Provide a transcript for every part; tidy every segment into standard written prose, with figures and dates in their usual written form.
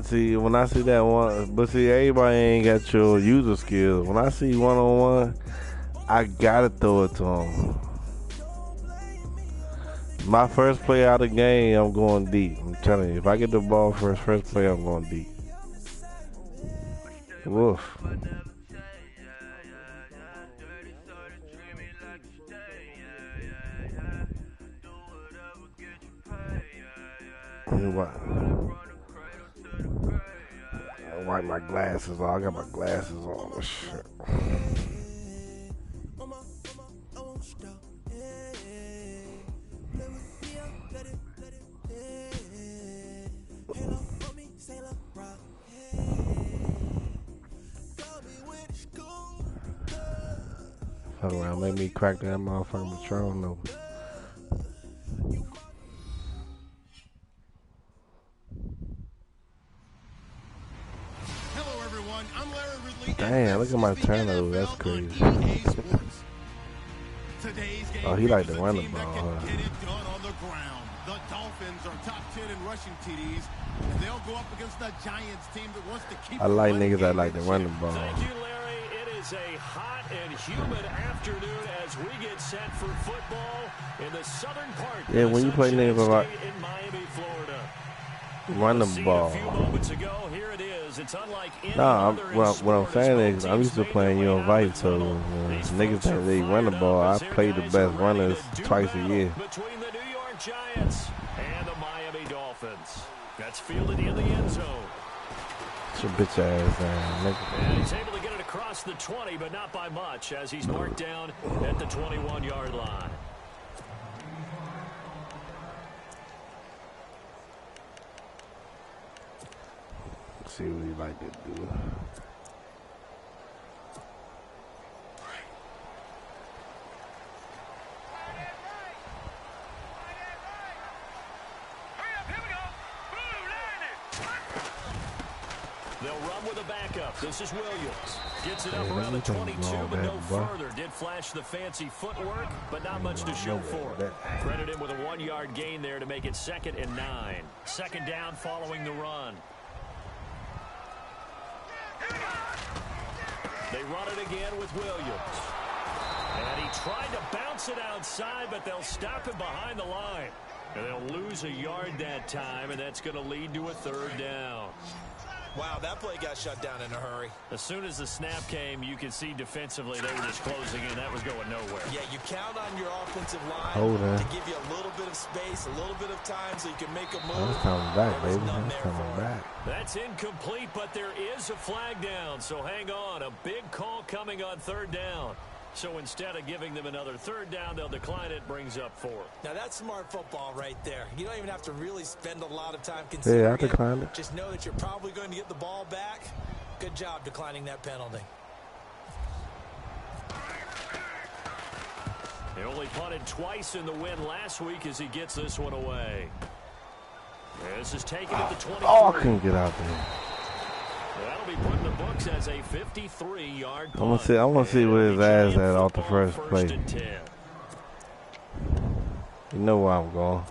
See, when I see that one, but see, everybody ain't got your user skills. When I see one-on-one, I gotta throw it to him. My first play out of the game, I'm going deep. I'm telling you, if I get the ball first play, I'm going deep. Woof. I wipe my glasses on. I got my glasses on. Oh, shit. Fuck around, make me crack that motherfucking Patron open. Hello, everyone. I'm Larry Ridley. Damn, look at my turnover. That's crazy. Oh, he like to run the ball. The Dolphins are top 10 in rushing TDs, and they'll go up against the Giants team that wants to keep. I like niggas that like to run the ball. Thank you, Larry. It is a hot and humid afternoon as we get set for football in the southern part. Yeah, when you play niggas like in Miami, Florida. run the ball. A few moments ago, here it is. It's unlike any Nah, other what I'm saying is I'm used to playing you on Vice, so niggas that they run the ball, I play the best runners twice a year. Between the New York Giants and the Miami Dolphins. That's fielded in the end zone. It's your bitch ass, nigga. And he's able to get it across the 20, but not by much, as he's marked down at the 21-yard line. See what he like to do. They'll run with a backup. This is Williams. Gets it up around the 22, but no further. Did flash the fancy footwork, but not much to show for it. Credit him with a 1-yard gain there to make it 2nd and 9. Second down following the run. They run it again with Williams. And he tried to bounce it outside, but they'll stop him behind the line. And they'll lose a yard that time, and that's going to lead to a 3rd down. Wow, that play got shut down in a hurry. As soon as the snap came, you could see defensively they were just closing in. That was going nowhere. Yeah, you count on your offensive line to give you a little bit of space, a little bit of time so you can make a move. That's coming back, baby. That's coming back. That's incomplete, but there is a flag down, so hang on. A big call coming on 3rd down. So instead of giving them another 3rd down, they'll decline it, brings up 4. Now that's smart football right there. You don't even have to really spend a lot of time considering I declined it. Just know that you're probably going to get the ball back. Good job declining that penalty. They only punted twice in the win last week as he gets this one away. This is taken at the 23. Oh, I couldn't get out there. That'll be put in the books as a 53-yard punt. I want to see where his ass at off the first play. You know where I'm going.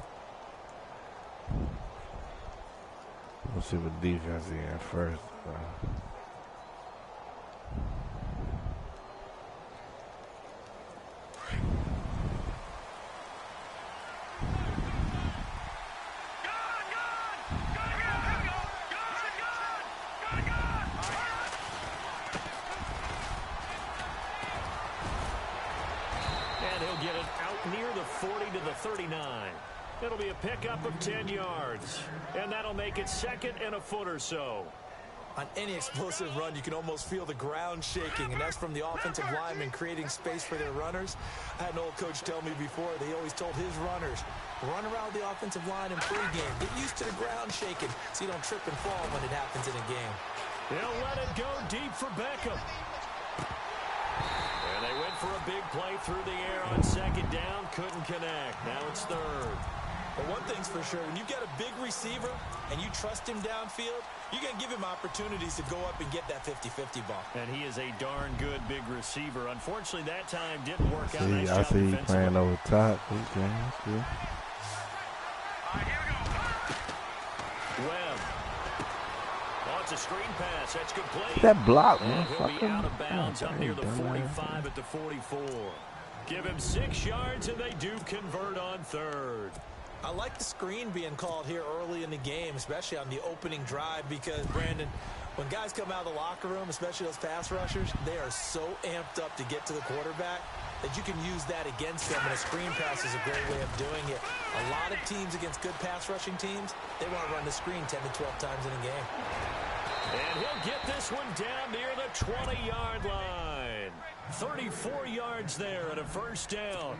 Let's see what defense he in first. Get it out near the 40 to the 39. It'll be a pickup of 10 yards. And that'll make it 2nd and a foot or so. On any explosive run, you can almost feel the ground shaking, and that's from the offensive linemen creating space for their runners. I had an old coach tell me before, they always told his runners, run around the offensive line in pregame. Get used to the ground shaking so you don't trip and fall when it happens in a game. They'll let it go deep for Beckham. And they went for a big play through the air on 2nd down. Couldn't connect. Now it's 3rd. But one thing's for sure, when you've got a big receiver and you trust him downfield, you're going to give him opportunities to go up and get that 50-50 ball. And he is a darn good big receiver. Unfortunately, that time didn't work out. I see you playing over top. Okay, Webb. It's a screen pass. That's good play. That block, man. He'll be out of motherfucker. bounds up near the 45 at the 44. Give him 6 yards, and they do convert on third. I like the screen being called here early in the game, especially on the opening drive, because, Brandon, when guys come out of the locker room, especially those pass rushers, they are so amped up to get to the quarterback that you can use that against them, and a screen pass is a great way of doing it. A lot of teams against good pass rushing teams, they want to run the screen 10 to 12 times in a game. And he'll get this one down near the 20-yard line. 34 yards there and a first down.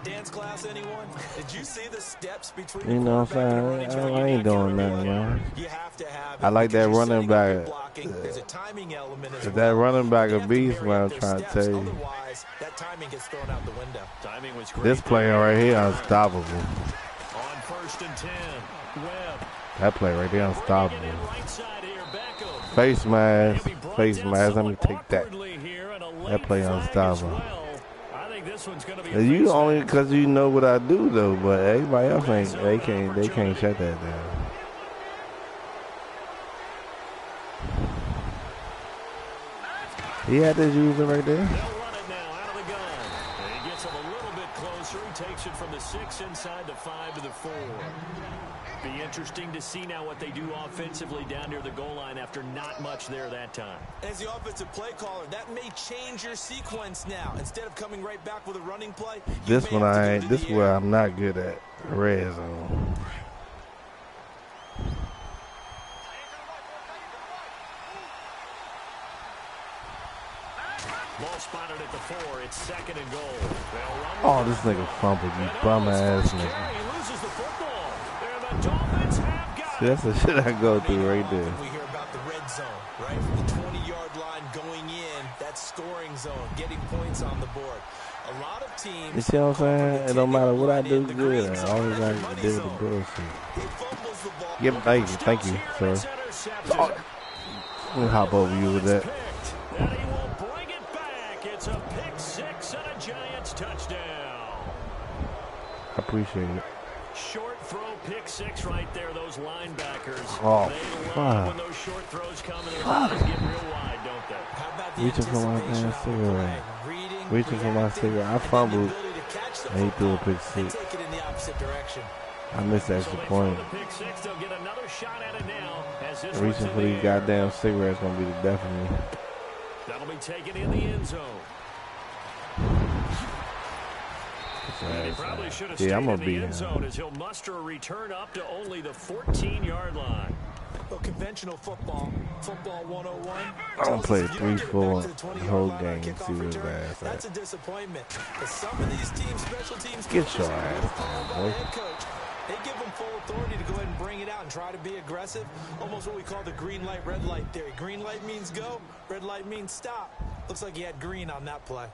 Dance class, anyone? Did you see the steps between You know what I'm saying? I ain't doing nothing, man. You have to have it. I like that running back. There's a timing element as If well. that running back a beast, man, I'm trying to tell you. Otherwise, that timing gets thrown out the window. Timing was great. This player right here, unstoppable. On 1st and 10, Webb. That play right there, unstoppable. Right side here, Beckham. Face mask. Face mask. Let me take that. That play unstoppable. You only because you know what I do though, but everybody else ain't. They can't shut that down. He had this user right there. They'll run it now out of the gun. And he gets him a little bit closer. He takes it from the 6 inside the 5 to the 4. Be interesting to see now what they do offensively down near the goal line after not much there that time. As the offensive play caller, that may change your sequence now. Instead of coming right back with a running play, this one I ain't. This is where I'm not good at. Red zone. Ball spotted at the 4. It's 2nd and goal. Oh, this nigga fumbled, you bum ass nigga. He loses the football. And the Dolphins have got See, that's the shit I go through right there. We hear about the red zone, right? From the 20-yard line going in, that scoring zone, getting points on the board. A lot of teams. You see what I'm saying? It don't matter what I do good. I always got to deal with the bullshit. Yep, thank you, sir. Oh, let me hop over you with that. And he will bring it back. It's a pick 6 and a Giants touchdown. I appreciate it. Short throw, pick 6 right there. Those linebackers. Oh, they love when those short throws come and they get real wide, don't they? How about the Reaching for my damn cigarette. Reaching for my cigarette. I fumbled and he threw a pick 6. Take it in the opposite direction. I missed the extra point. Pick 6, they'll get another shot at it now. As this Reaching for these goddamn cigarettes gonna be the death of me. That'll be taken in the end zone. He probably should have stayed I'm gonna in be the end zone as he'll muster a return up to only the 14-yard line. Well, conventional football 101. I'm gonna play 3-4 the whole game and see where his ass That's at. a disappointment. But some of these teams, special teams, Get your ass down, boy. head coach, they give them full authority to go ahead and bring it out and try to be aggressive. Almost what we call the green light, red light theory. Green light means go, red light means stop. Looks like he had green on that play.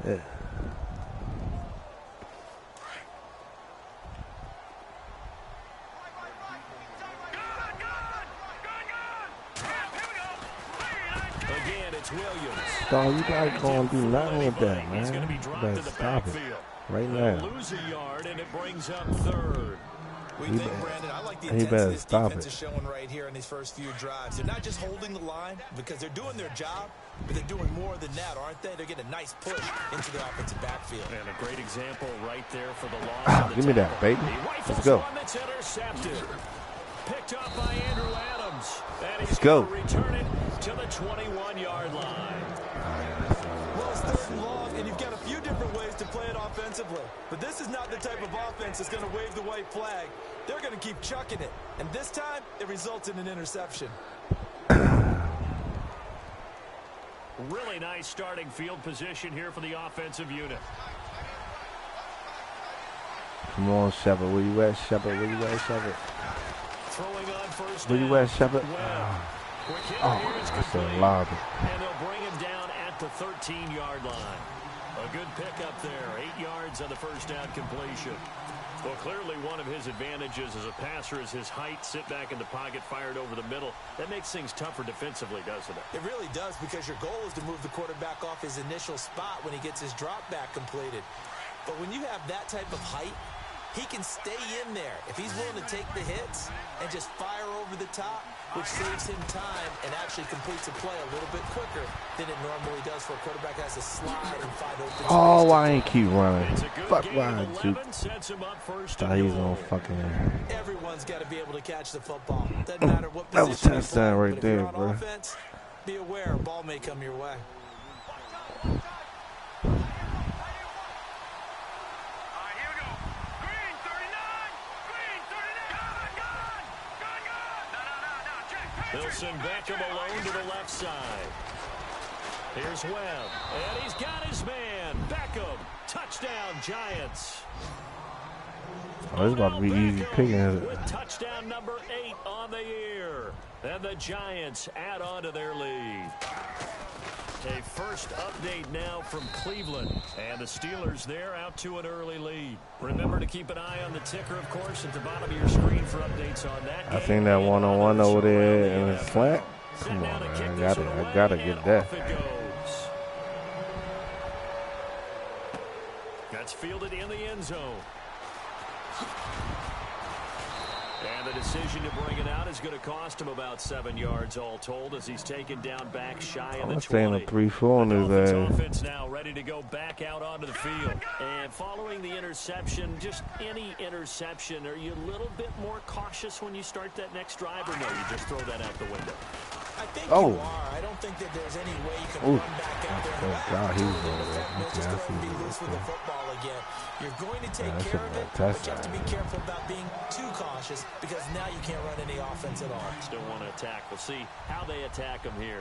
Yeah. Again, it's Williams. Dog, you not gonna do nothing with that, He's going to man. be You dropped better in the stop it backfield. right They'll now. lose a yard, and it brings up 3rd. We He think, better- Brandon, I like the he intensity better this stop defense it. is showing right here in these first few drives. They're not just holding the line because they're doing their job, but they're doing more than that, aren't they? They're getting a nice push into the offensive backfield. And a great example right there for the loss. Ah, of the give me that, tackle. baby. He rifles Let's go. one that's intercepted. Picked up by Andrew Adams. And he's Let's go. going to return it to the 21-yard line. Well, it's 3rd and long, and you've got a few different ways to play it offensively. But this is not the type of offense that's going to wave the white flag. They're going to keep chucking it. And this time, it results in an interception. Really nice starting field position here for the offensive unit. Come on, Shepard. Where you at, Shepard? Where you at, Shepard? Throwing on first Where you down. at, Shepard? Webb. Quick hit Oh, here is that's a complete. lobby. And they'll bring him down at the 13-yard line. A good pickup there. 8 yards on the first down completion. Well, clearly one of his advantages as a passer is his height. Sit back in the pocket, fired over the middle. That makes things tougher defensively, doesn't it? It really does, because your goal is to move the quarterback off his initial spot when he gets his drop back completed. But when you have that type of height, he can stay in there if he's willing to take the hits and just fire over the top, which saves him time and actually completes a play a little bit quicker than it normally does for a quarterback that has to slide and find open space. Oh, I ain't keep running. Fuck, why I juke? Thought he was on fucking. Everyone's got to be able to catch the football. Doesn't matter what That was position touchdown right but there, if you're on bro. offense, be aware a ball may come your way. They'll send Beckham alone to the left side. Here's Webb, and he's got his man. Beckham, touchdown Giants. Oh, it's about to be easy picking. With touchdown number 8 on the year. And the Giants add on to their lead. A first update now from Cleveland. And the Steelers there out to an early lead. Remember to keep an eye on the ticker, of course, at the bottom of your screen for updates on that game. I think that one-on-one over there in the slant. Come on, man. I gotta get that. That's fielded in the end zone. And the decision to bring it out is going to cost him about 7 yards all told as he's taken down back shy of the 20. I'm staying a 3-4 on his ass. Offense now ready to go back out onto the field. And following the interception, just any interception, are you a little bit more cautious when you start that next drive, or no, you just throw that out the window? I think you are. I don't think that there's any way you can run back out there. Oh, God, he was over there. Just go and be loose with the football again. You're going to take care of it, but you have to be careful about being too cautious because now you can't run any offense at all. Still want to attack. We'll see how they attack him here.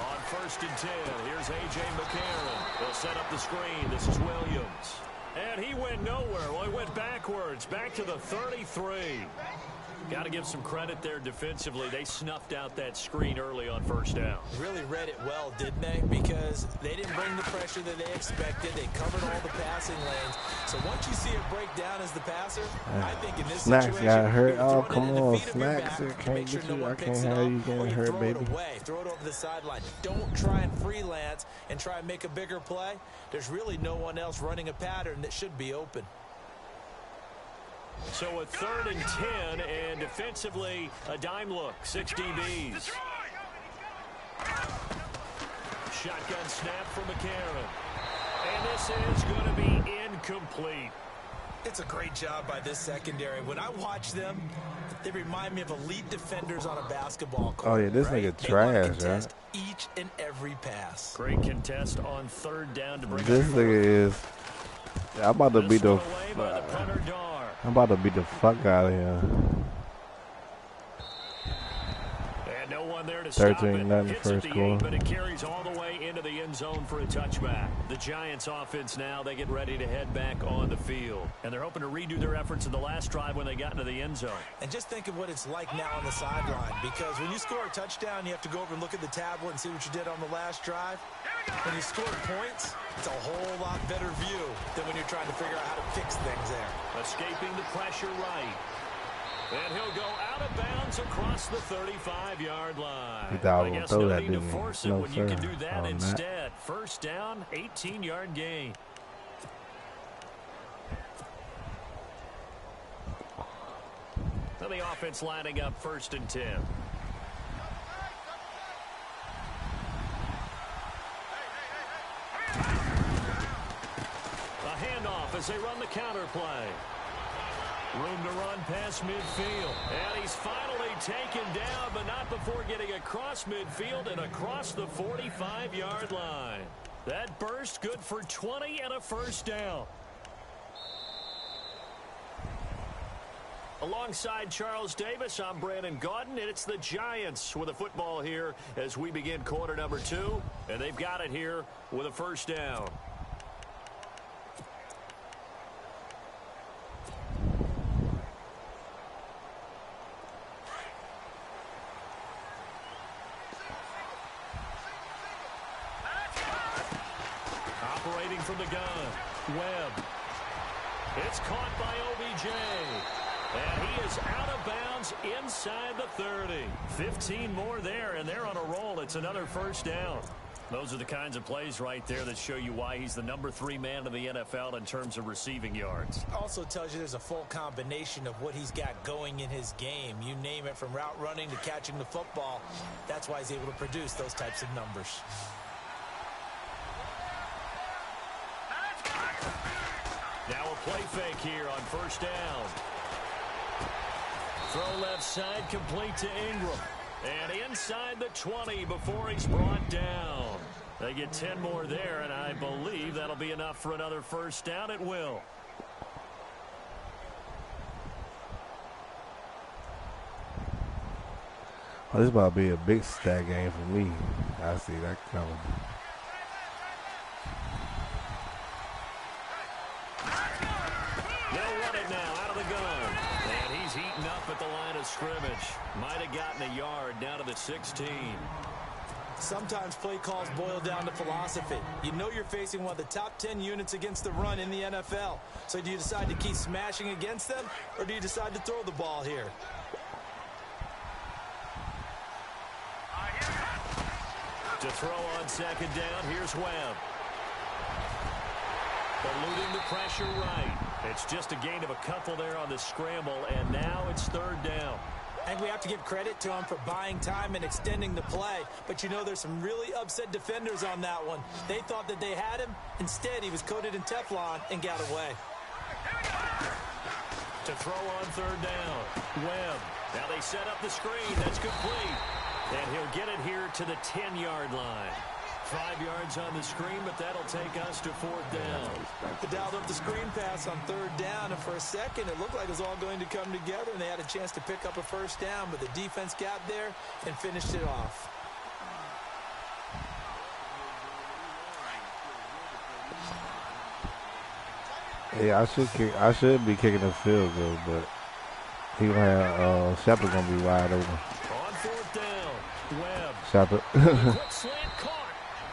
On 1st and 10, here's A.J. McCarron. They'll set up the screen. This is Williams. And he went nowhere. Well, he went backwards, back to the 33. Got to give some credit there defensively. They snuffed out that screen early on 1st down. Really read it well, didn't they? Because they didn't bring the pressure that they expected. They covered all the passing lanes. So once you see it break down as the passer, I think in this Snacks situation, got hurt. Oh, come come on, Snacks. Can't get you. I can't have you getting hurt, baby. Throw it over the sideline. Don't try and freelance and try and make a bigger play. There's really no one else running a pattern that should be open. So a 3rd and 10, and defensively, a dime look, 6 DBs. Shotgun snap from McCarron. And this is going to be incomplete. It's a great job by this secondary. When I watch them, they remind me of elite defenders on a basketball court. Oh, yeah, this nigga trash, right? Each and every pass. Great contest on 3rd down to bring this nigga is. I'm about to beat the. I'm about to beat the fuck out of here. And no one there to stop it. 13-0 Hits first at the quarter. 8, but it carries all the way into the end zone for a touchback. The Giants offense now, they get ready to head back on the field. And they're hoping to redo their efforts in the last drive when they got into the end zone. And just think of what it's like now on the sideline. Because when you score a touchdown, you have to go over and look at the tablet and see what you did on the last drive. When you score points, it's a whole lot better view than when you're trying to figure out how to fix things there. Escaping the pressure right. And he'll go out of bounds across the 35-yard line. He thought I was going to throw that, didn't didn't he? force it No, when sir. you can do that On instead. 1st down, 18-yard gain. So the offense lining up 1st and 10. A handoff as they run the counter play. Room to run past midfield. And he's finally taken down, but not before getting across midfield and across the 45-yard line. That burst good for 20 and a 1st down. Alongside Charles Davis, I'm Brandon Gaudin, and it's the Giants with a football here as we begin quarter number 2. And they've got it here with a 1st down. Operating from the gun, Webb. It's caught by OBJ. And he is out of bounds inside the 30. 15 more there, and they're on a roll. It's another 1st down. Those are the kinds of plays right there that show you why he's the #3 man in the NFL in terms of receiving yards. Also tells you there's a full combination of what he's got going in his game. You name it, from route running to catching the football. That's why he's able to produce those types of numbers. Now a play fake here on first down. Throw left side, complete to Ingram. And inside the 20 before he's brought down. They get 10 more there, and I believe that'll be enough for another first down. It will. Oh, this about to be a big stat game for me. I see that coming. They'll run it now out of the gun. And he's heating up at the line of scrimmage. Might have gotten a yard down to the 16. Sometimes play calls boil down to philosophy. You know you're facing one of the top 10 units against the run in the NFL. So do you decide to keep smashing against them, or do you decide to throw the ball here? To throw on second down, here's Webb. Eluding the pressure right. It's just a gain of a couple there on the scramble, and now it's third down. I think we have to give credit to him for buying time and extending the play. But, you know, there's some really upset defenders on that one. They thought that they had him. Instead, he was coated in Teflon and got away. To throw on third down, Webb. Now they set up the screen. That's complete. And he'll get it here to the 10-yard line. 5 yards on the screen, but that'll take us to fourth down. They dialed up the screen pass on third down, and for a second it looked like it was all going to come together, and they had a chance to pick up a first down, but the defense got there and finished it off. Yeah, I should be kicking the field goal, but he gonna have Shepard gonna be wide open. On fourth down, Webb. Shepard. Quick slant caught,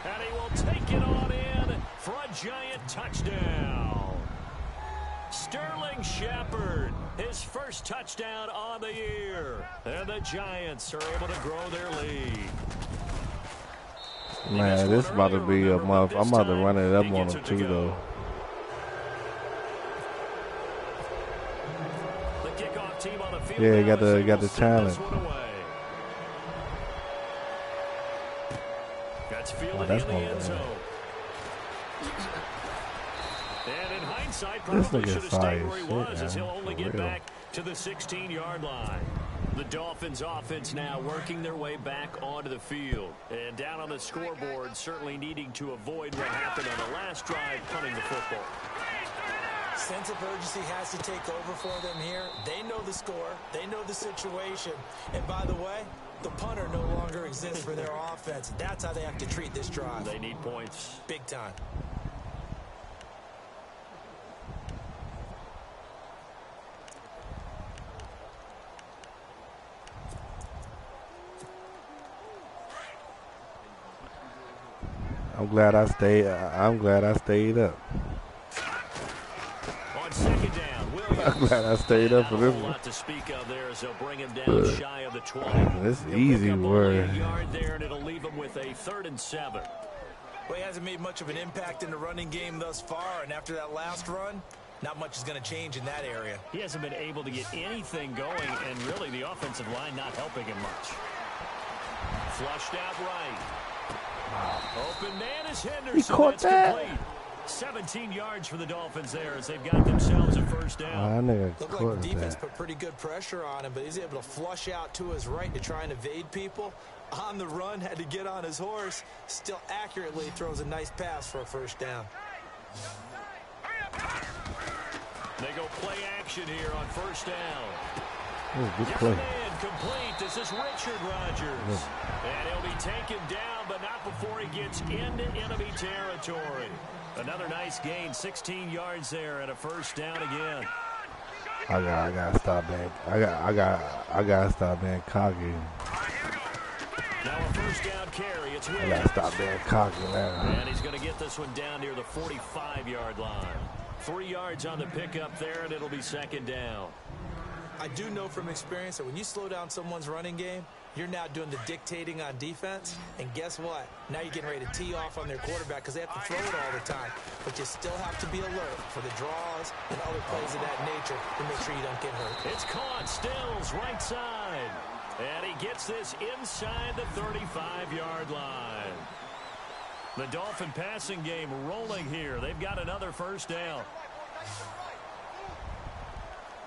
and he will take it on in for a giant touchdown. Sterling Shepard, his first touchdown on the year, and the Giants are able to grow their lead. Man, this about to be a month. I'm about to run it up on him too, though. Yeah, got the talent. Oh, that's one bad. And in hindsight, probably should have stayed where he was, as he'll only get back to the 16-yard line. The Dolphins offense now working their way back onto the field. And down on the scoreboard, certainly needing to avoid what happened on the last drive, punting the football. Sense of urgency has to take over for them here. They know the score. They know the situation. And by the way, the punter no longer exists for their offense. That's how they have to treat this drive. They need points. Big time. I'm glad I stayed up. On second down, I'm glad I stayed up for this one. A lot to speak of there as they'll bring him down shy of the 20. This easy word. Yard there, and it'll leave him with a 3rd and 7. Well, he hasn't made much of an impact in the running game thus far, and after that last run, not much is going to change in that area. He hasn't been able to get anything going, and really the offensive line not helping him much. Flushed out right. Open man is Henderson. He caught that. Complete. 17 yards for the Dolphins there as they've got themselves a first down. Looked like the defense put pretty good pressure on him, but he's able to flush out to his right to try and evade people. On the run, had to get on his horse. Still accurately throws a nice pass for a first down. They go play action here on first down. Oh, good play. Complete. This is Richard Rodgers. And he'll be taken down, but not before he gets into enemy territory. Another nice gain, 16 yards there, and a first down again. I gotta stop being. I gotta stop being cocky. Now a first down carry. It's Williams. I gotta stop being cocky now. And he's going to get this one down near the 45-yard line. 3 yards on the pickup there, and it'll be second down. I do know from experience that when you slow down someone's running game, You're now doing the dictating on defense, and guess what? Now you're getting ready to tee off on their quarterback because they have to throw it all the time. But you still have to be alert for the draws and other plays of that nature to make sure you don't get hurt. It's caught. Stills right side. And he gets this inside the 35-yard line. The Dolphin passing game rolling here. They've got another first down.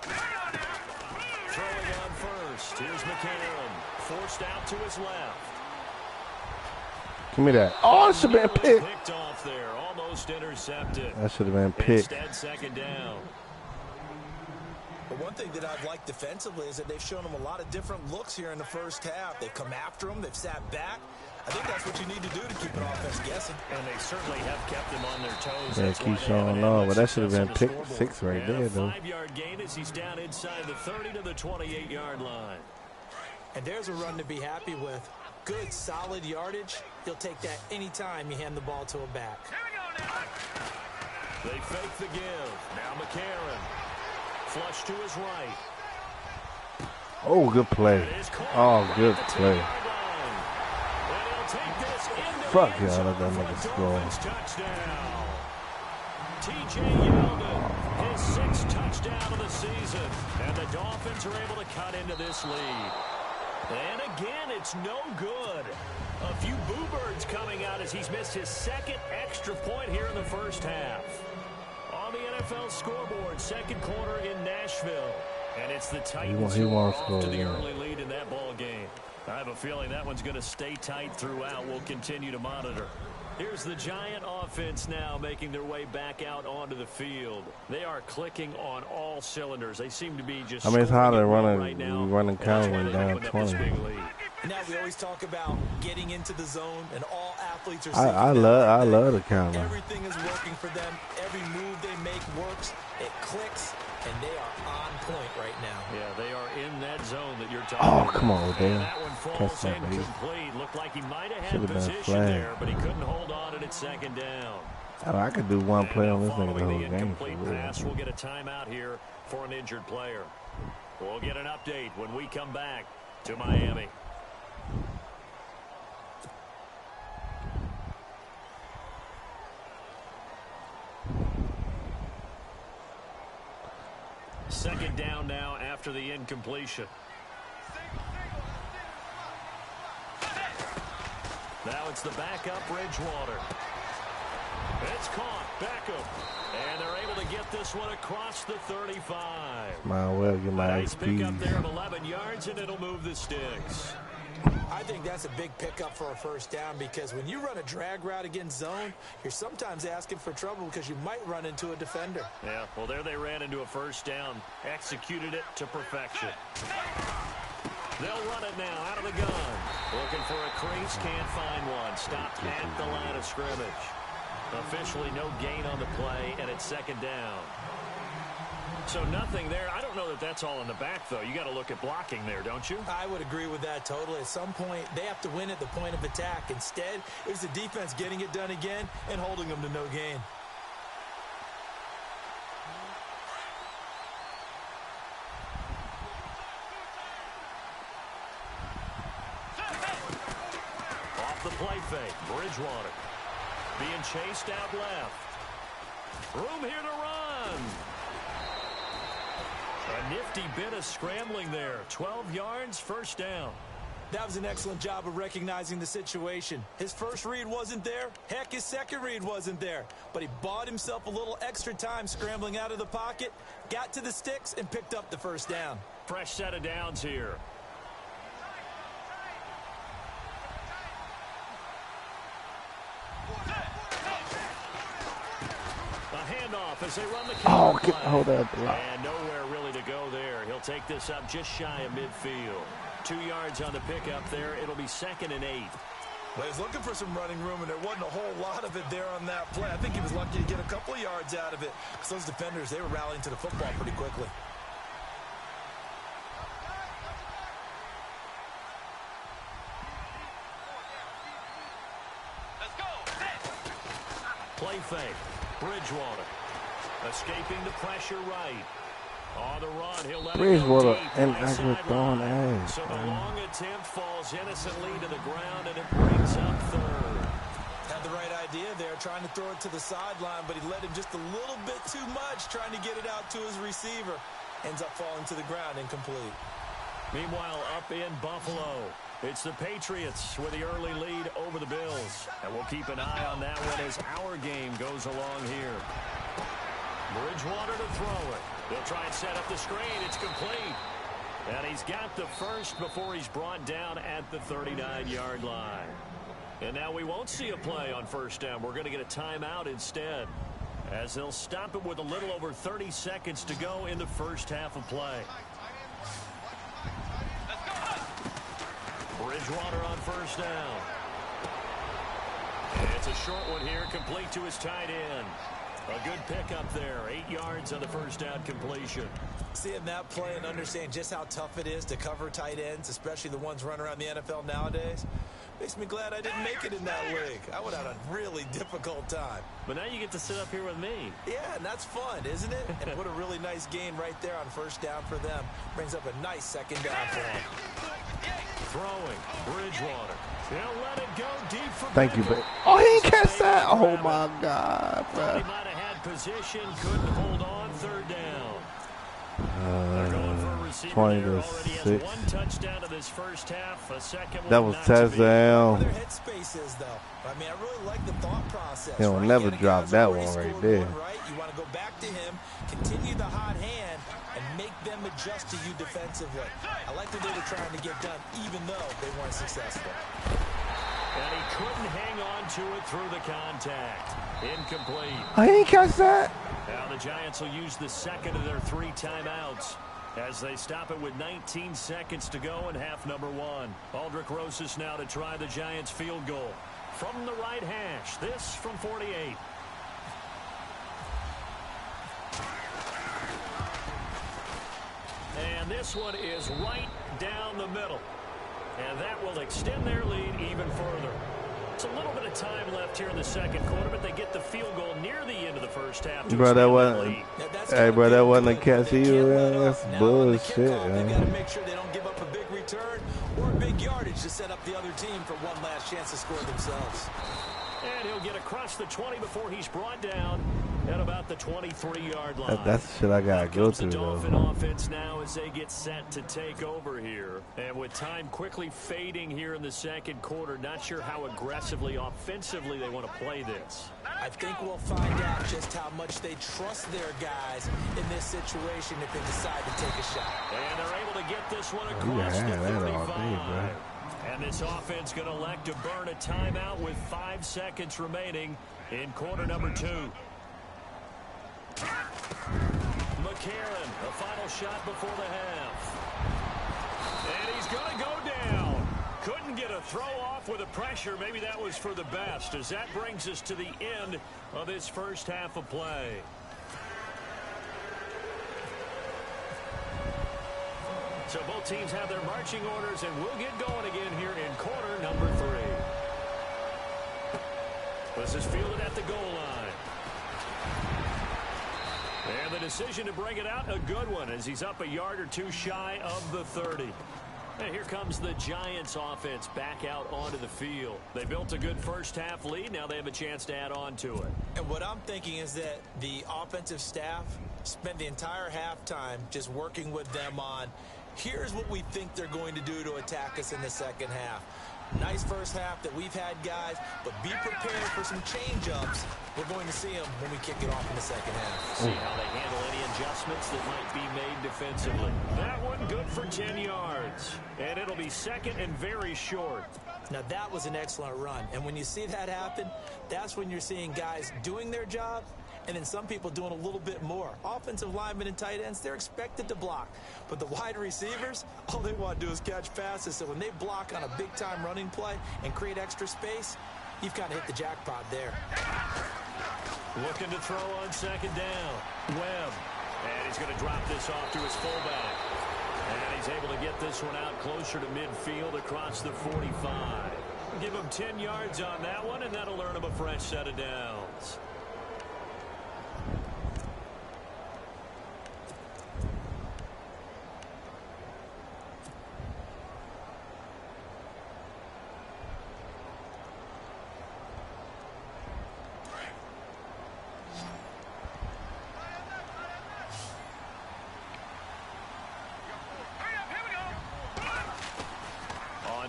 Throwing on first. Here's McCarron. Forced out to his left. Give me that. Oh, it should have been picked. Picked off there. Almost intercepted. That should have been picked. Instead, second down. But one thing that I've liked defensively is that they've shown them a lot of different looks here in the first half. They've come after them. They've sat back. I think that's what you need to do to keep an offense guessing. And they certainly have kept them on their toes. Yeah, keep showing off. But that should have been pick 6 right there, though. 5-yard gain as he's down inside the 30 to the 28-yard line. And there's a run to be happy with. Good, solid yardage. He'll take that anytime you hand the ball to a back. They fake the give. Now McCarron. Flush to his right. Oh, good play. Oh, good play. Fuck y'all, let that nigga score. T.J. Yeldon, his 6th touchdown of the season. And the Dolphins are able to cut into this lead. And again, it's no good. A few boo birds coming out as he's missed his 2nd extra point here in the first half. On the NFL scoreboard, 2nd quarter in Nashville. And it's the Titans who are off to the early lead in that ball game. I have a feeling that one's going to stay tight throughout. We'll continue to monitor. Here's the Giant offense now making their way back out onto the field. They are clicking on all cylinders. They seem to be just. I mean, it's hard to running count when down 20. Now we always talk about getting into the zone, and all athletes are. I love the counter. Everything is working for them. Every move they make works. It clicks, and they are on point right now. Yeah, they are in that zone that you're talking about. Oh, come on, Dan. That one falls incomplete. Looked like he might have had position there, but he couldn't hold on at 2nd down. Oh, I could do one play on this nigga the whole game. Incomplete pass. We'll get a timeout here for an injured player. We'll get an update when we come back to Miami. Second down now after the incompletion. Now it's the backup Bridgewater. It's caught. Backup. And they're able to get this one across the 35. Might well get my nice XP. Pick up there of 11 yards, and it'll move the sticks. I think that's a big pickup for a first down because when you run a drag route against zone, you're sometimes asking for trouble because you might run into a defender. Yeah, well, there they ran into a first down, executed it to perfection. They'll run it now out of the gun. Looking for a crease, can't find one. Stopped at the line of scrimmage. Officially no gain on the play, and it's 2nd down. So nothing there. I don't know that that's all in the back, though. You got to look at blocking there, don't you? I would agree with that totally. At some point, they have to win at the point of attack. Instead, it was the defense getting it done again and holding them to no gain. Off the play fake, Bridgewater. Being chased out left. Room here to run. A nifty bit of scrambling there. 12 yards, first down. That was an excellent job of recognizing the situation. His first read wasn't there. Heck, his second read wasn't there. But he bought himself a little extra time scrambling out of the pocket, got to the sticks, and picked up the first down. Fresh set of downs here. As they run the hold that block. And nowhere really to go there. He'll take this up just shy of midfield. 2 yards on the pickup there. It'll be 2nd and 8. Well, he's looking for some running room, and there wasn't a whole lot of it there on that play. I think he was lucky to get a couple of yards out of it because those defenders, they were rallying to the football pretty quickly. Let's go. Play fake. Bridgewater. Escaping the pressure right. On the run, he'll let Bridgewater it go deep, and right Aglet throwing sideline. ass. So the long attempt falls innocently to the ground, and it brings up third. Had the right idea there, trying to throw it to the sideline, but he led him just a little bit too much, trying to get it out to his receiver. Ends up falling to the ground, incomplete. Meanwhile, up in Buffalo, it's the Patriots with the early lead over the Bills. And we'll keep an eye on that one as our game goes along here. Bridgewater to throw it. He'll try and set up the screen. It's complete. And he's got the first before he's brought down at the 39-yard line. And now we won't see a play on first down. We're going to get a timeout instead, as they'll stop it with a little over 30 seconds to go in the first half of play. Bridgewater on first down. And it's a short one here, complete to his tight end. A good pickup there, 8 yards on the first down completion. Seeing that play and understanding just how tough it is to cover tight ends, especially the ones running around the NFL nowadays, makes me glad I didn't make it in that league. I would have had a really difficult time. But now you get to sit up here with me. Yeah, and that's fun, isn't it? And what a really nice gain right there on first down for them. Brings up a nice second down for them. Throwing, Bridgewater. He'll let it go deep for Thank you, Becker. but oh, he didn't catch that. Oh my God, He bro. might have had position, couldn't hold on third down. They're going for a receiver 20 there. to Already 6. has one touchdown in this first half. A second one That was not to be. touchdown. Their headspace is, though. I mean, I really like the thought process. He'll right? never You got a drop guy that who's one already right scored there. one, right? You want to go back to him, continue the hot hand, and make them adjust to you defensively. I like what they were trying to get done, even though they weren't successful. And he couldn't hang on to it through the contact. Incomplete. Oh, he didn't catch that. Now the Giants will use the second of their 3 timeouts as they stop it with 19 seconds to go in half number 1. Aldrick Rosas now to try the Giants field goal from the right hash. This from 48. And this one is right down the middle. And that will extend their lead even further. It's a little bit of time left here in the second quarter, but they get the field goal near the end of the first half. Bro, that wasn't. Hey, bro, that wasn't a catch either. Man. That's bullshit. They've got to make sure they don't give up a big return or a big yardage to set up the other team for one last chance to score themselves. And he'll get across the 20 before he's brought down at about the 23-yard line. That's the shit I gotta go through, The though. Dolphin offense now as they get set to take over here. And with time quickly fading here in the second quarter, not sure how aggressively, offensively they want to play this. I think we'll find out just how much they trust their guys in this situation if they decide to take a shot. And they're able to get this one You across had the that 35. all day, bro. And this offense going to elect to burn a timeout with 5 seconds remaining in quarter number 2. McCarron, the final shot before the half. And he's going to go down. Couldn't get a throw off with the pressure. Maybe that was for the best, as that brings us to the end of this first half of play. So both teams have their marching orders, and we'll get going again here in quarter number 3. This is fielded at the goal line. And the decision to bring it out, a good one, as he's up a yard or 2 shy of the 30. And here comes the Giants offense back out onto the field. They built a good first half lead. Now they have a chance to add on to it. And what I'm thinking is that the offensive staff spent the entire halftime just working with them on, here's what we think they're going to do to attack us in the second half. Nice first half that we've had, guys, but be prepared for some change-ups. We're going to see them when we kick it off in the second half. See how they handle any adjustments that might be made defensively. That one good for 10 yards. And it'll be second and very short. Now, that was an excellent run. And when you see that happen, that's when you're seeing guys doing their job and then some people doing a little bit more. Offensive linemen and tight ends, they're expected to block. But the wide receivers, all they want to do is catch passes. So when they block on a big-time running play and create extra space, you've kind of hit the jackpot there. Looking to throw on second down. Webb. And he's going to drop this off to his fullback. And he's able to get this one out closer to midfield across the 45. Give him 10 yards on that one, and that'll earn him a fresh set of downs.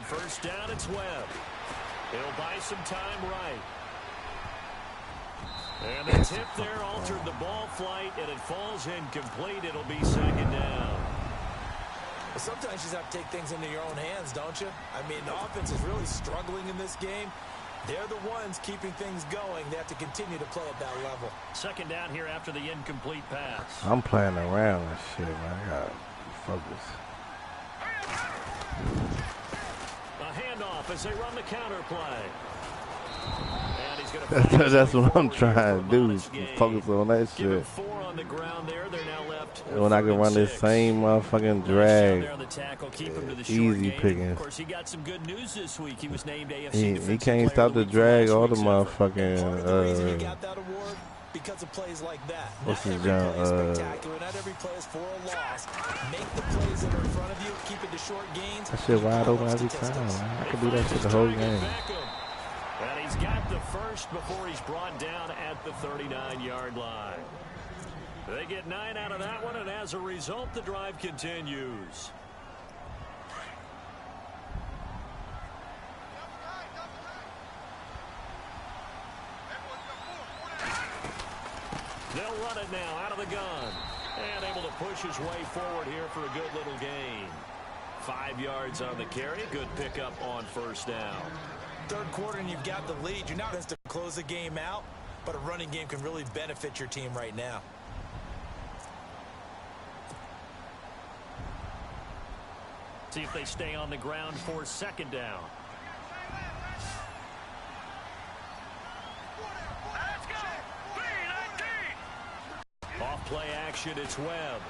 first down, it's Webb. He'll buy some time right. And the tip there altered the ball flight, and it falls incomplete. It'll be second down. Well, sometimes you just have to take things into your own hands, don't you? I mean, the offense is really struggling in this game. They're the ones keeping things going. They have to continue to play at that level. Second down here after the incomplete pass. I'm playing around and shit, man. I gotta focus. A handoff as they run the counter play. And he's gonna That's what I'm trying to do. Focus on that shit. 4 on the ground there. They're now left When I can run this same motherfucking drag, easy picking. Of course, he got some good news this week. He was named He AFC can't stop the drag. All the motherfucking because of plays like that. what's his Not every play is for a loss. Make the plays that are in front of you. Keep it to short gains. That shit wide open every time, man. I can do that shit the whole game. And he's got the first before he's brought down at the 39-yard line. They get 9 out of that one, and as a result, the drive continues. They'll run it now out of the gun. And able to push his way forward here for a good little gain. 5 yards on the carry. Good pickup on first down. Third quarter and you've got the lead. You're not going to close the game out, but a running game can really benefit your team right now. See if they stay on the ground for second down. Off play action, it's Webb.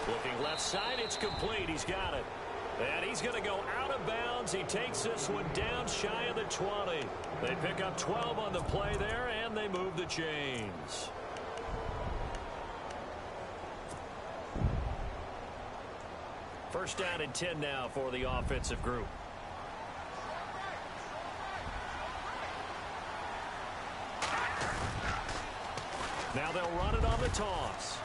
Looking left side, it's complete. He's got it. And he's going to go out of bounds. He takes this one down shy of the 20. They pick up 12 on the play there, and they move the chains. First down and 10 now for the offensive group. Now they'll run it on the toss.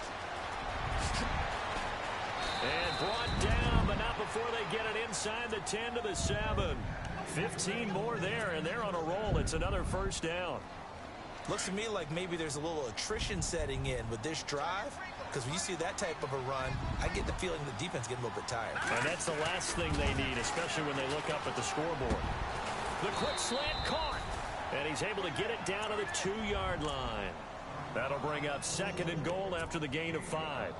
And brought down, but not before they get it inside the 10 to the 7. 15 more there, and they're on a roll. It's another first down. Looks to me like maybe there's a little attrition setting in with this drive, because when you see that type of a run, I get the feeling the defense getting a little bit tired. And that's the last thing they need, especially when they look up at the scoreboard. The quick slant caught, and he's able to get it down to the 2-yard line. That'll bring up second and goal after the gain of 5.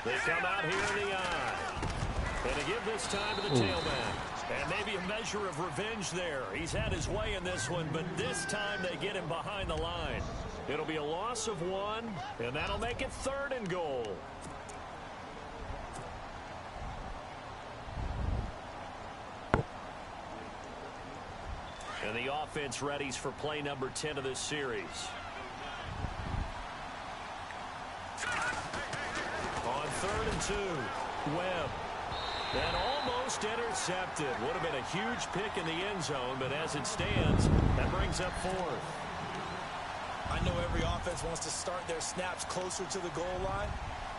They come out here in the eye. And to give this time to the tailback. And maybe a measure of revenge there. He's had his way in this one, but this time they get him behind the line. It'll be a loss of 1, and that'll make it third and goal. And the offense readies for play number 10 of this series. On 3rd and 2, Webb. And almost intercepted. Would have been a huge pick in the end zone, but as it stands, that brings up 4th. I know every offense wants to start their snaps closer to the goal line,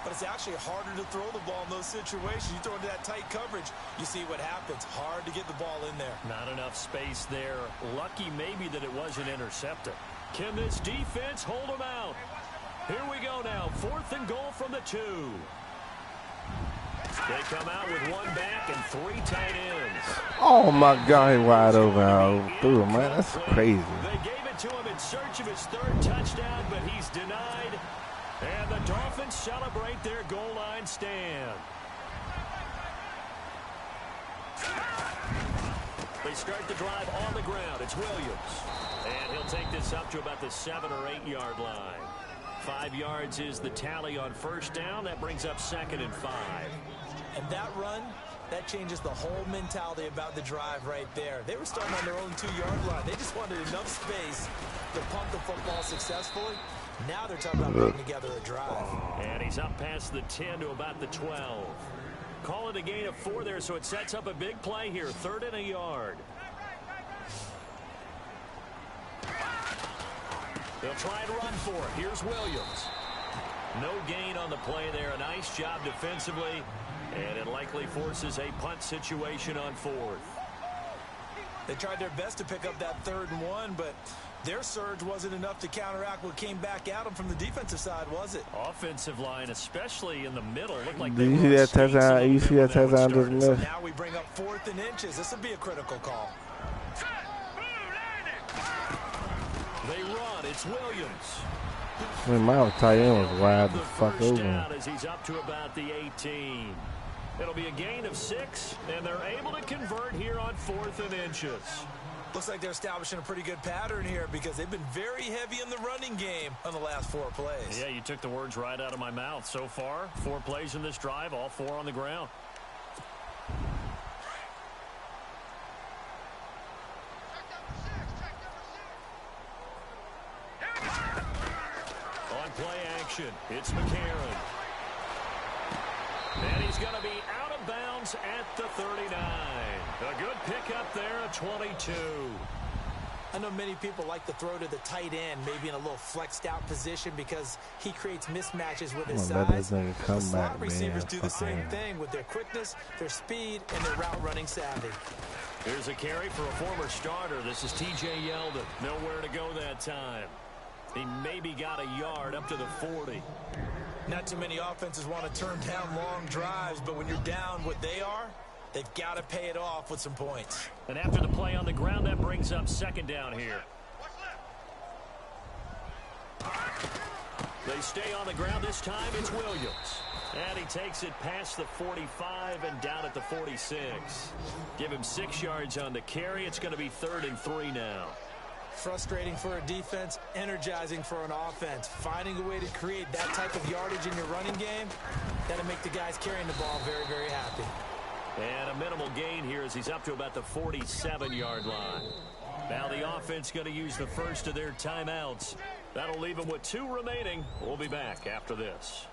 but it's actually harder to throw the ball in those situations. You throw into that tight coverage, you see what happens. Hard to get the ball in there. Not enough space there. Lucky maybe that it wasn't intercepted. Can this defense hold them out? Here we go now. 4th and goal from the 2. They come out with 1 back and 3 tight ends. Oh my God, he wide open out through him, man. That's crazy. They gave it to him in search of his 3rd touchdown, but he's denied. And the Dolphins celebrate their goal line stand. They start the drive on the ground. It's Williams. And he'll take this up to about the 7 or 8 yard line. 5 yards is the tally on first down. That brings up 2nd and 5. And that run That changes the whole mentality about the drive right there. They were starting on their own 2-yard line. They just wanted enough space to pump the football successfully. Now they're talking about putting together a drive. And he's up past the 10 to about the 12. Call it a gain of 4 there, so it sets up a big play here. 3rd and a yard. They'll try and run for it. Here's Williams. No gain on the play there. A nice job defensively. And it likely forces a punt situation on 4th. They tried their best to pick up that 3rd and 1, but their surge wasn't enough to counteract what came back at them from the defensive side, was it? Offensive line, especially in the middle, looked like you see that touchdown? You see that touchdown just missed? So now we bring up 4th and inches. This would be a critical call. They run. It's Williams. I mean, my tight end was wide the fuck open. As he's up to about the 18. It'll be a gain of 6, and they're able to convert here on 4th and inches. Looks like they're establishing a pretty good pattern here because they've been very heavy in the running game on the last 4 plays. Yeah, you took the words right out of my mouth. So far, 4 plays in this drive, all 4 on the ground. On play action, it's McCarron. And he's going to be out of bounds at the 39. A good pickup there at 22. I know many people like to throw to the tight end, maybe in a little flexed out position because he creates mismatches with his size. The slot receivers do the same thing with their quickness, their speed, and their route running savvy. Here's a carry for a former starter. This is T.J. Yeldon. Nowhere to go that time. He maybe got a yard up to the 40. Not too many offenses want to turn down long drives, but when you're down what they are, they've got to pay it off with some points. And after the play on the ground, that brings up 2nd down here. They stay on the ground this time. It's Williams. And he takes it past the 45 and down at the 46. Give him 6 yards on the carry. It's going to be 3rd and 3 now. Frustrating for a defense, energizing for an offense. Finding a way to create that type of yardage in your running game, that'll make the guys carrying the ball very, very happy. And a minimal gain here as he's up to about the 47-yard line. Now the offense going to use the first of their timeouts. That'll leave them with 2 remaining. We'll be back after this.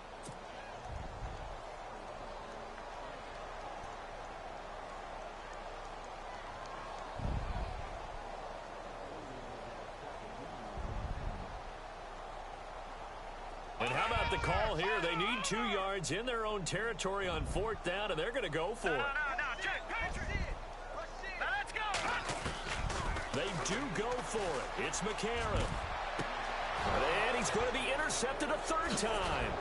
And how about the call here? They need 2 yards in their own territory on 4th down, and they're going to go for it. They do go for it. It's McCarron. And he's going to be intercepted a 3rd time.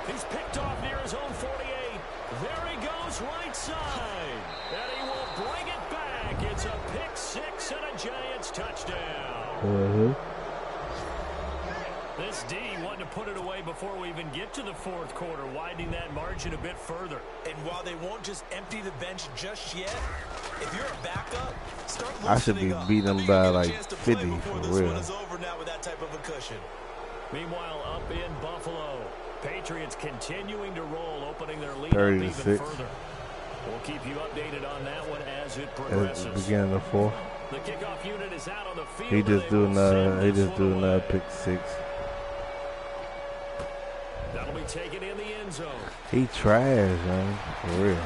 He's picked off near his own 48. There he goes right side. And he will bring it back. It's a pick 6 and a Giants touchdown. This D wanting to put it away before we even get to the 4th quarter, widening that margin a bit further. And while they won't just empty the bench just yet, if you're a backup, start loosening up. I should be beating them by like 50 for real. Is over now with that type of a cushion. Meanwhile, up in Buffalo, Patriots continuing to roll, opening their lead up even further. We'll keep you updated on that one as it progresses. At the beginning of the 4th. The kickoff unit is out on the field. He just doing another pick 6. That'll be taken in the end zone. He trash, man, for real.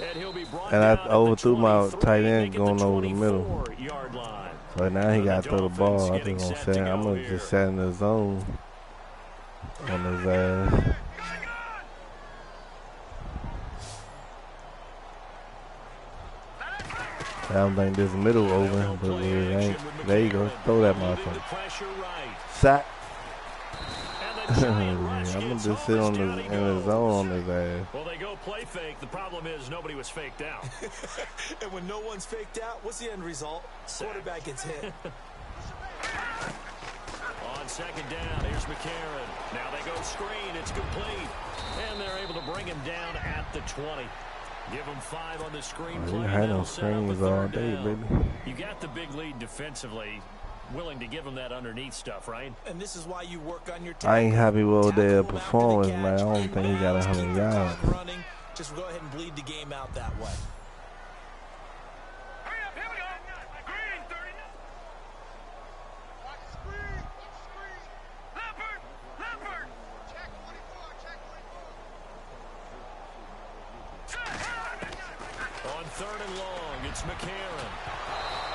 And he'll be brought and I down overthrew my tight end the going over the middle. Line. So now he got to throw the ball. I think I'm going to just set in the zone on his ass. I don't think this middle open, but it ain't. There you go. Throw that motherfucker. Sack. I'm going to just sit in the zone on his ass. Well, they go play fake. The problem is nobody was faked out. And when no one's faked out, what's the end result? Quarterback gets hit. On 2nd down, here's McCarron. Now they go screen. It's complete. And they're able to bring him down at the 20. Give them 5 on the screen play. We had no screens all day, baby. You got the big lead defensively. Willing to give them that underneath stuff, right? And this is why you work on your I ain't happy with their performance, man. I don't think he got 100 yards. Running, just go ahead and bleed the game out that way. Hurry up, here we go. Green, 30. Watch the screen. Leopard. Check 24. On 3rd and long, it's McCarron.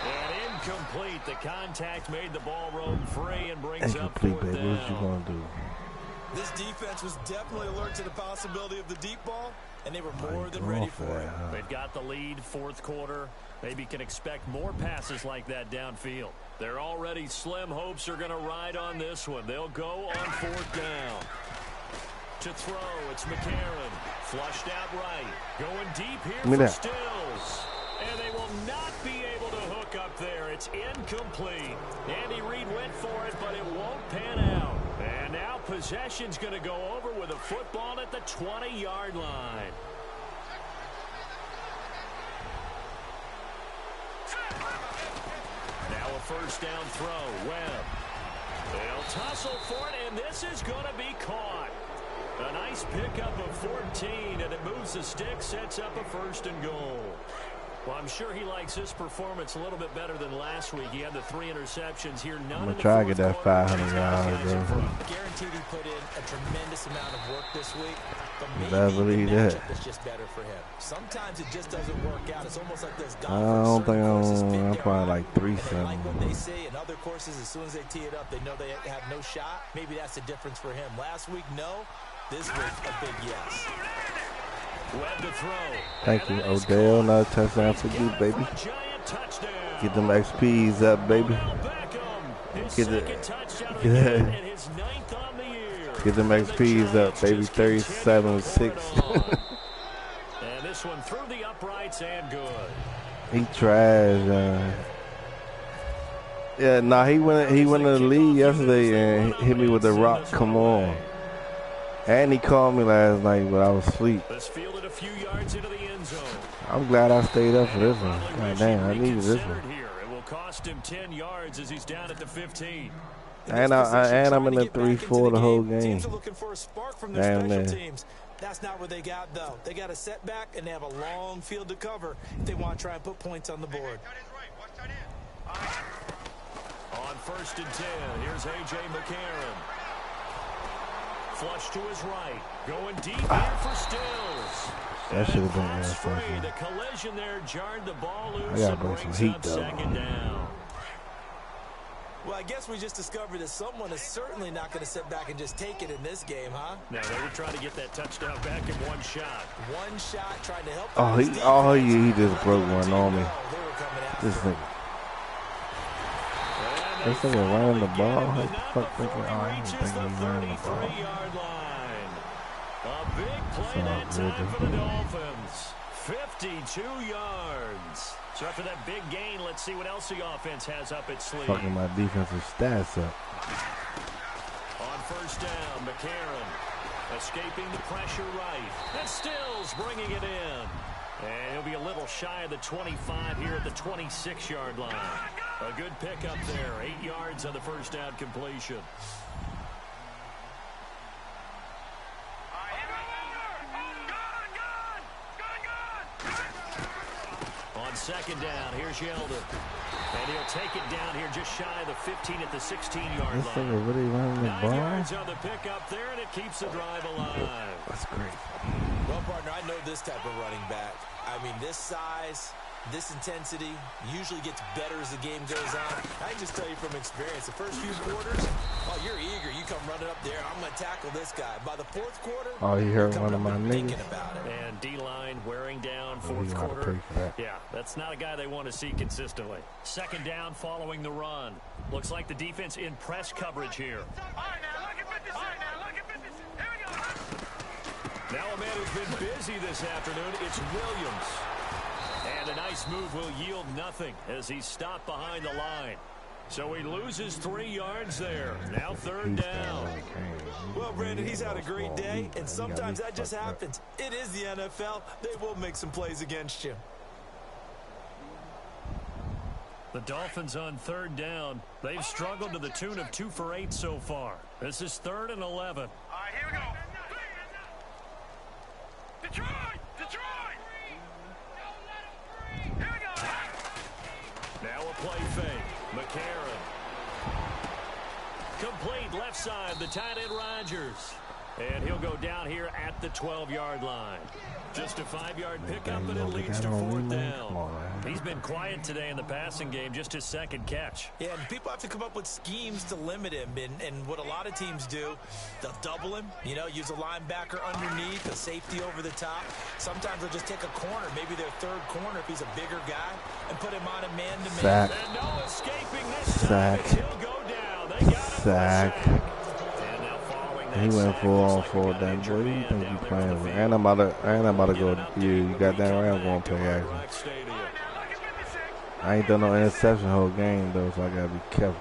And incomplete. The contact made the ball roam free and brings up 4th baby. down. What you gonna do? This defense was definitely alert to the possibility of the deep ball, and they were more than ready for it. They've got the lead, 4th quarter. Maybe can expect more passes like that downfield. They're already slim hopes are going to ride on this one. They'll go on 4th down. To throw, it's McCarron. Flushed out right. Going deep here for Stills. And they will not be able to hook up there. It's incomplete. Andy Reid went for it, but it won't pan out. And now possession's going to go over with a football at the 20-yard line. Now a 1st down throw. Webb. They'll tussle for it, and this is going to be caught. A nice pickup of 14, and it moves the stick, sets up a 1st and goal. Well, I'm sure he likes his performance a little bit better than last week. He had the 3 interceptions here. I'm going to try to get that 500 yards. Guaranteed he put in a tremendous amount of work this week. But maybe the matchup is just better for him. Sometimes it just doesn't work out. It's almost like this. I don't think I'm probably like 3-7. Like what they see in other courses, as soon as they tee it up, they know they have no shot. Maybe that's the difference for him. Last week, no. This week, a big yes. Webb to throw. Thank you, Odell. Another touchdown for you, baby. Get them XPs up, baby. Get them XPs up, baby. 37-6. And this one through the uprights and good. He trash. Yeah, nah, he went in the lead yesterday and hit me with the rock. Come on. And he called me last night, but I was asleep. Fielded a few yards into the end zone. I'm glad I stayed up for this one. God damn, I needed this one. Here. It will cost him 10 yards as he's down at the 15. And I'm in the 3-4 the whole game. Teams are looking for a spark from their special teams. That's not what they got, though. They got a setback, and they have a long field to cover if they want to try and put points on the board. On 1st and 10, here's A.J. McCarron. Flush to his right. Going deep here for Stills. That should have been interception. The collision there jarred the ball loose. I gotta bring some heat, though. 2nd down. Well, I guess we just discovered that someone is certainly not going to sit back and just take it in this game, huh? No, they were trying to get that touchdown back in one shot. One shot, trying to help. He just broke one on me. This nigga. This nigga running the ball? What the fuck thinking? I ain't thinking he's running the ball. A big play that time for the Dolphins. 52 yards. So after that big gain, let's see what else the offense has up its sleeve. Fucking my defensive stats up. On 1st down, McCarron escaping the pressure right. And Stills bringing it in. And he'll be a little shy of the 25 here at the 26-yard line. A good pickup there. 8 yards on the 1st down completion. On 2nd down, here's Yeldon. And he'll take it down here just shy of the 15 at the 16-yard line. This nigga really running the 9 ball? yards on the pickup there, and it keeps the drive alive. That's great. Well, partner, I know this type of running back. I mean, this size, this intensity usually gets better as the game goes on. I can just tell you from experience, the first few quarters, oh, you're eager. You come running up there, I'm going to tackle this guy. By the 4th quarter, oh, you heard one of my niggas. And D-line wearing down 4th quarter. Yeah, that's not a guy they want to see consistently. 2nd down following the run. Looks like the defense in press coverage here. All right, now, look at 56. All right, now, look at 56. Here we go. Now a man who's been busy this afternoon, it's Williams. And a nice move will yield nothing as he's stopped behind the line. So he loses 3 yards there. Now 3rd down. Well, Brandon, he's had a great day, and sometimes that just happens. It is the NFL. They will make some plays against you. The Dolphins on 3rd down. They've struggled to the tune of 2 for 8 so far. This is 3rd and 11. All right, here we go. Detroit! Now a play fake. McCarron. Complete left side, the tight end Rodgers. And he'll go down here at the 12-yard line. Just a 5-yard pickup, and it leads to 4th down. He's been quiet today in the passing game, just his 2nd catch. Yeah, and people have to come up with schemes to limit him. And what a lot of teams do, they'll double him, you know, use a linebacker underneath, a safety over the top. Sometimes they'll just take a corner, maybe their 3rd corner if he's a bigger guy, and put him on a man-to-man. Sack. And no escaping this Sack. time. He'll go down. They got him. Sack. He went full on 4th down. Boy, you think you playing with? And I'm about to go. You got that right. I'm going to play action. I ain't done no interception the whole game though, so I gotta be careful.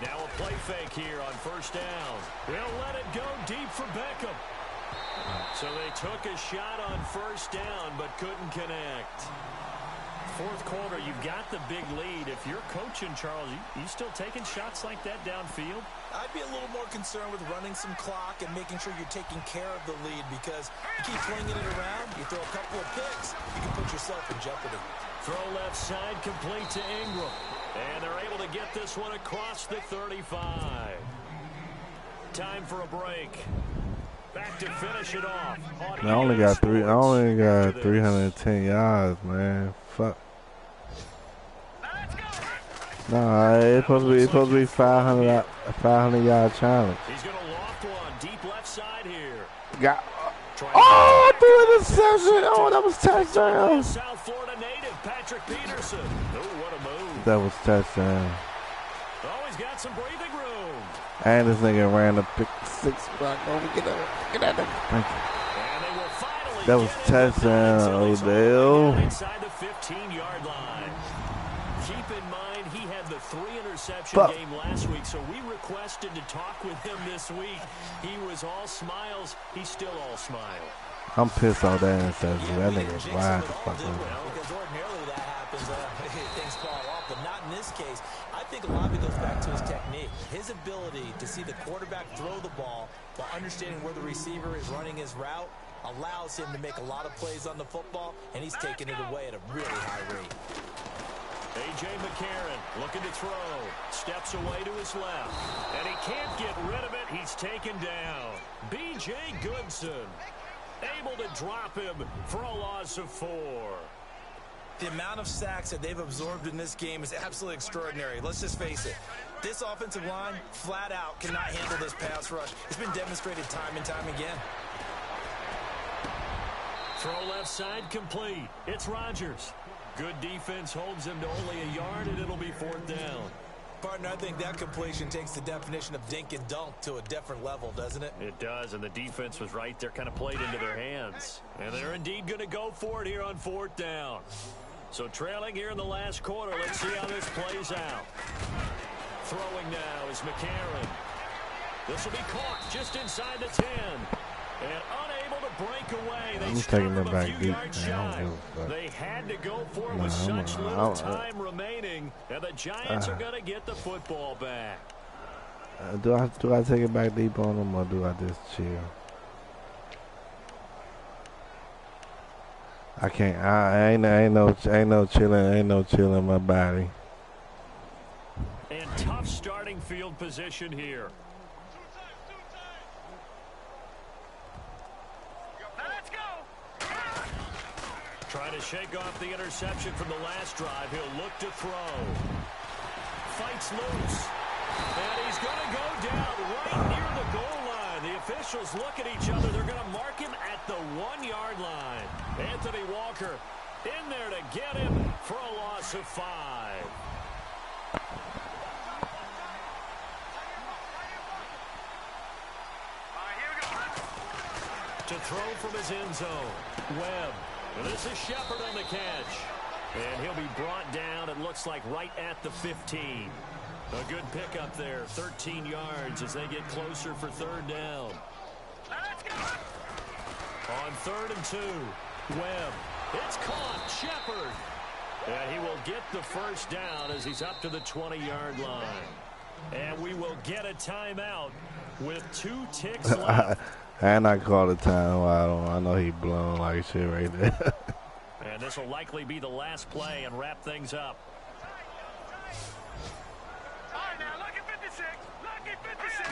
Now a play fake here on 1st down. They'll let it go deep for Beckham. So they took a shot on 1st down, but couldn't connect. 4th quarter, you've got the big lead. If you're coaching, Charles, you still taking shots like that downfield? I'd be a little more concerned with running some clock and making sure you're taking care of the lead, because you keep flinging it around, you throw a couple of picks, you can put yourself in jeopardy. Throw left side, complete to Ingram. And they're able to get this one across the 35. Time for a break. Back to finish it off. I only got 310 yards, man. Fuck. Nah, it's supposed to be 500 yard challenge. He's gonna loft one deep left side here. Got. Oh, threw interception. Oh, that was touchdown. South Florida native Patrick Peterson. Oh, what a move. That was touchdown. Oh, he's got some breathing room. And this nigga ran a pick 6 block over. Get out there. Thank you. And they will finally that was touchdown, Odell. Inside the 15-yard line. Keep in mind, he had the 3-interception game last week, so we requested to talk with him this week. He was all smiles. He's still all smile. I'm pissed off that interception. That nigga's wild. Because ordinarily that happens, things fall off, but not in this case. I think a lot of it goes back to his technique. His ability to see the quarterback throw the ball while understanding where the receiver is running his route allows him to make a lot of plays on the football, and he's taking it away at a really high rate. A.J. McCarron looking to throw. Steps away to his left. And he can't get rid of it. He's taken down. B.J. Goodson able to drop him for a loss of 4. The amount of sacks that they've absorbed in this game is absolutely extraordinary. Let's just face it. This offensive line, flat out, cannot handle this pass rush. It's been demonstrated time and time again. Throw left side complete. It's Rodgers. Good defense holds him to only a yard, and it'll be 4th down. Partner, I think that completion takes the definition of dink and dunk to a different level, doesn't it? It does, and the defense was right there, kind of played into their hands. And they're indeed going to go for it here on 4th down. So trailing here in the last quarter, let's see how this plays out. Throwing now is McCarron. This will be caught just inside the 10. And unable to break away. They taking them back deep. They had to go for it with such little time remaining. And the Giants are going to get the football back. Do I take it back deep on them, or do I just chill? I can't. Ain't no chilling in my body. And tough starting field position here. Trying to shake off the interception from the last drive. He'll look to throw. Fights loose. And he's going to go down right near the goal line. The officials look at each other. They're going to mark him at the 1-yard line. Anthony Walker in there to get him for a loss of 5. To throw from his end zone. Webb. And this is Shepard on the catch. And he'll be brought down, it looks like, right at the 15. A good pickup there, 13 yards as they get closer for 3rd down. On 3rd and 2, Webb. It's caught, Shepard. And he will get the 1st down as he's up to the 20-yard line. And we will get a timeout with 2 ticks left. And I called a time. I know he blown like shit right there. And this will likely be the last play and wrap things up. All right, now, lucky 56. Lucky 56.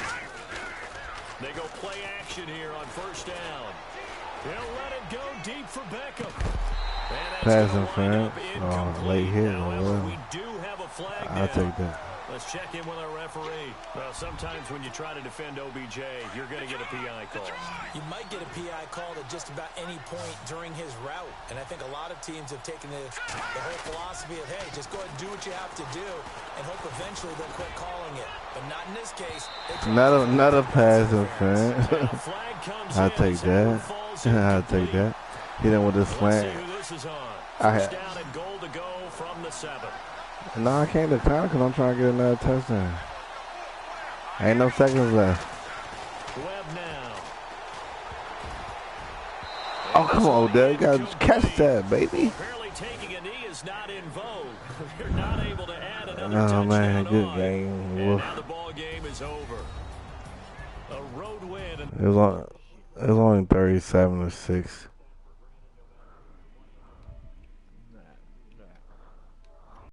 They go play action here on first down. He'll let it go deep for Beckham. Pass interference. Oh, late hit. However, we do have a flag I'll down. take that. Let's check in with our referee. Well, sometimes when you try to defend OBJ, you're going to get a PI call. You might get a PI call at just about any point during his route. And I think a lot of teams have taken the whole philosophy of, hey, just go ahead and do what you have to do and hope eventually they'll quit calling it. But not in this case. Not a pass interference. I'll take that. I'll take that. Hit him with a slant. First down and goal to go from the 7. No, I can't decline because I'm trying to get another touchdown. Ain't no seconds left. Webb now. Oh, come on, Doug. You got to catch that, baby. Apparently taking a knee is not in vogue. You're not able to add another Oh, touchdown man, good on. game. And now the ball game is over. A road win. It was only 37-6.